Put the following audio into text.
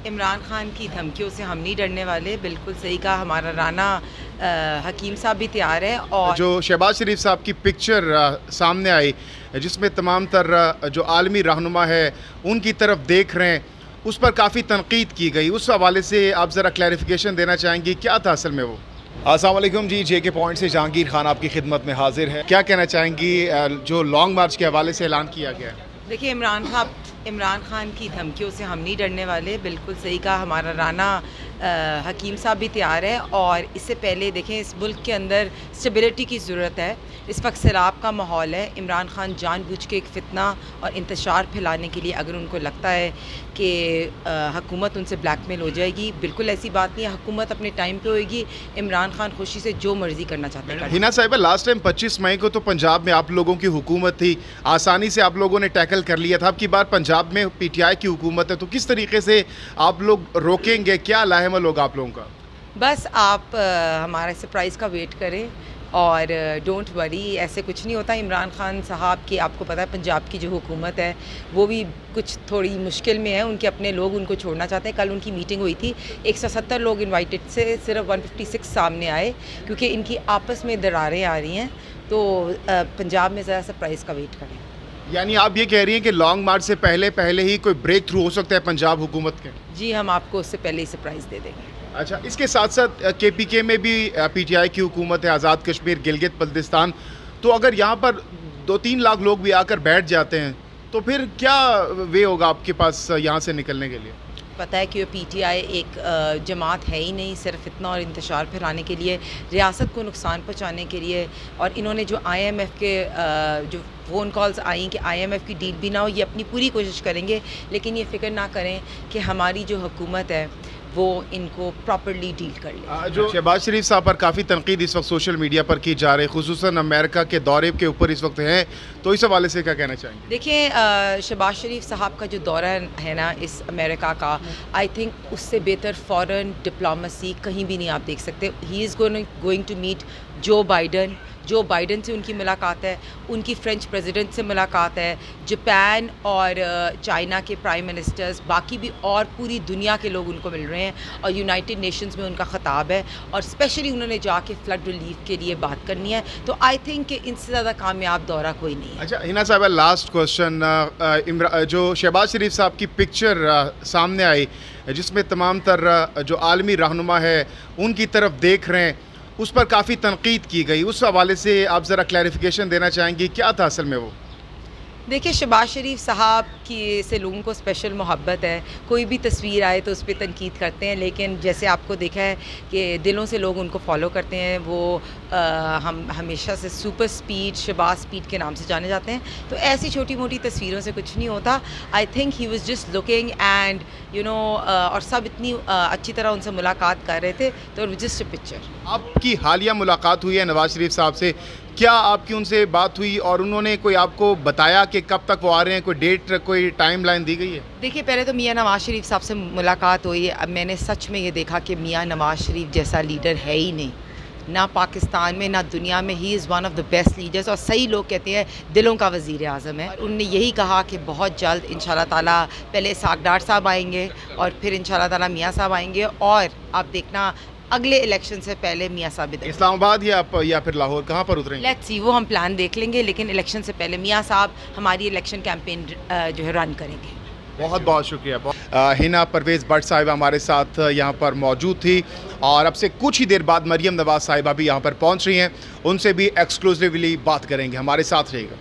عمران خان کی دھمکیوں سے ہم نہیں ڈرنے والے. بالکل صحیح کہا, ہمارا رانا حکیم صاحب بھی تیار ہے. اور جو شہباز شریف صاحب کی پکچر سامنے آئی جس میں تمام تر جو عالمی رہنما ہے ان کی طرف دیکھ رہے ہیں, اس پر کافی تنقید کی گئی, اس حوالے سے آپ ذرا کلیریفیکیشن دینا چاہیں گی, کیا تھا اصل میں وہ؟ السلام علیکم جی, جے کے پوائنٹ سے جہانگیر خان آپ کی خدمت میں حاضر ہے. کیا کہنا چاہیں گی جو لانگ مارچ کے حوالے سے اعلان کیا گیا ہے؟ دیکھیے, عمران خان کی دھمکیوں سے ہم نہیں ڈرنے والے. بالکل صحیح کہا, ہمارا رانا حکیم صاحب بھی تیار ہے. اور اس سے پہلے دیکھیں, اس ملک کے اندر اسٹیبلٹی کی ضرورت ہے. اس وقت سیلاب کا ماحول ہے. عمران خان جان بوجھ کے ایک فتنہ اور انتشار پھیلانے کے لیے, اگر ان کو لگتا ہے کہ حکومت ان سے بلیک میل ہو جائے گی, بالکل ایسی بات نہیں ہے. حکومت اپنے ٹائم پہ ہوئے گی. عمران خان خوشی سے جو مرضی کرنا چاہتے ہیں. ہنا صاحبہ, لاسٹ ٹائم 25 مئی کو تو پنجاب میں آپ لوگوں کی حکومت تھی, آسانی سے آپ لوگوں نے ٹیکل کر لیا تھا. اب کی بار پنجاب میں پی ٹی آئی کی حکومت ہے, تو کس طریقے سے آپ لوگ روکیں گے, کیا لاہمل ہوگا آپ لوگوں کا؟ بس آپ ہمارے سرپرائز کا ویٹ کریں اور ڈونٹ وری, ایسے کچھ نہیں ہوتا. عمران خان صاحب کی آپ کو پتہ ہے پنجاب کی جو حکومت ہے وہ بھی کچھ تھوڑی مشکل میں ہے. ان کے اپنے لوگ ان کو چھوڑنا چاہتے ہیں. کل ان کی میٹنگ ہوئی تھی, 170 لوگ انوائٹڈ سے صرف 156 سامنے آئے کیونکہ ان کی آپس میں دراریں آ رہی ہیں. تو پنجاب میں ذرا سرپرائز کا ویٹ کریں. یعنی آپ یہ کہہ رہی ہیں کہ لانگ مارچ سے پہلے ہی کوئی بریک تھرو ہو سکتا ہے پنجاب حکومت کے؟ جی, ہم آپ کو اس سے پہلے ہی سرپرائز دے دیں گے. اچھا, اس کے ساتھ ساتھ کے پی کے میں بھی پی ٹی آئی کی حکومت ہے, آزاد کشمیر گلگت بلتستان. تو اگر یہاں پر 2-3 لاکھ لوگ بھی آ کر بیٹھ جاتے ہیں تو پھر کیا وے ہوگا آپ کے پاس یہاں سے نکلنے کے لیے؟ پتہ ہے کہ پی ٹی آئی ایک جماعت ہے ہی نہیں, صرف فتنہ اور انتشار پھیلانے کے لیے, ریاست کو نقصان پہنچانے کے لیے. اور انہوں نے جو آئی ایم ایف کے جو فون کالز آئیں کہ آئی ایم ایف کی ڈیل بھی نہ ہو, یہ اپنی پوری کوشش کریں گے, لیکن یہ فکر نہ کریں کہ ہماری جو حکومت ہے وہ ان کو پراپرلی ڈیل کر لے. جو شہباز شریف صاحب پر کافی تنقید اس وقت سوشل میڈیا پر کی جا رہی, خصوصاً امریکہ کے دورے کے اوپر اس وقت ہیں, تو اس حوالے سے کیا کہنا چاہیں گے؟ دیکھیں, شہباز شریف صاحب کا جو دورہ ہے نا اس امریکہ کا, آئی تھنک اس سے بہتر فورن ڈپلومسی کہیں بھی نہیں آپ دیکھ سکتے. He is going to meet Joe Biden سے ان کی ملاقات ہے, ان کی فرینچ پریزیڈنٹ سے ملاقات ہے, جاپان اور چائنا کے پرائم منسٹرز, باقی بھی اور پوری دنیا کے لوگ ان کو مل رہے ہیں, اور یونائٹڈ نیشنز میں ان کا خطاب ہے, اور اسپیشلی انہوں نے جا کے فلڈ ریلیف کے لیے بات کرنی ہے. تو آئی تھنک کہ ان سے زیادہ کامیاب دورہ کوئی نہیں ہے. اچھا ہنا صاحبہ, لاسٹ کوشچن, جو شہباز شریف صاحب کی پکچر سامنے آئی جس میں تمام تر جو عالمی رہنما ہے ان کی طرف دیکھ رہے ہیں, اس پر کافی تنقید کی گئی, اس حوالے سے آپ ذرا کلیریفیکیشن دینا چاہیں گی, کیا تھا اصل میں وہ؟ دیکھیے, شہباز شریف صاحب کی سے لوگوں کو اسپیشل محبت ہے. کوئی بھی تصویر آئے تو اس پہ تنقید کرتے ہیں, لیکن جیسے آپ کو دیکھا ہے کہ دلوں سے لوگ ان کو فالو کرتے ہیں. وہ ہم ہمیشہ سے سپر سپیڈ, شہباز سپیڈ کے نام سے جانے جاتے ہیں. تو ایسی چھوٹی موٹی تصویروں سے کچھ نہیں ہوتا. I think he was just looking and اور سب اتنی اچھی طرح ان سے ملاقات کر رہے تھے, تو جسٹ اے پکچر. آپ کی حالیہ ملاقات ہوئی ہے نواز شریف صاحب سے, کیا آپ کی ان سے بات ہوئی اور انہوں نے کوئی آپ کو بتایا کہ کب تک وہ آ رہے ہیں, کوئی ڈیٹ, کوئی ٹائم لائن دی گئی ہے؟ دیکھیے, پہلے تو میاں نواز شریف صاحب سے ملاقات ہوئی ہے. اب میں نے سچ میں یہ دیکھا کہ میاں نواز شریف جیسا لیڈر ہے ہی نہیں, نہ پاکستان میں نہ دنیا میں. He is one of the best leaders, اور صحیح لوگ کہتے ہیں دلوں کا وزیر اعظم ہے. انہوں نے یہی کہا کہ بہت جلد انشاءاللہ تعالیٰ پہلے اسحاق ڈار صاحب آئیں گے اور پھر انشاءاللہ تعالیٰ میاں صاحب آئیں گے, اور آپ دیکھنا اگلے الیکشن سے پہلے میاں صاحب اسلام آباد یا پھر لاہور, کہاں پر اتریں گے؟ لیٹس سی, وہ ہم پلان دیکھ لیں گے, لیکن الیکشن سے پہلے میاں صاحب ہماری الیکشن کیمپین جو ہے رن کریں گے. بہت بہت شکریہ. ہنا پرویز بٹ صاحبہ ہمارے ساتھ یہاں پر موجود تھی, اور اب سے کچھ ہی دیر بعد مریم نواز صاحبہ بھی یہاں پر پہنچ رہی ہیں, ان سے بھی ایکسکلوسیولی بات کریں گے. ہمارے ساتھ رہے گا.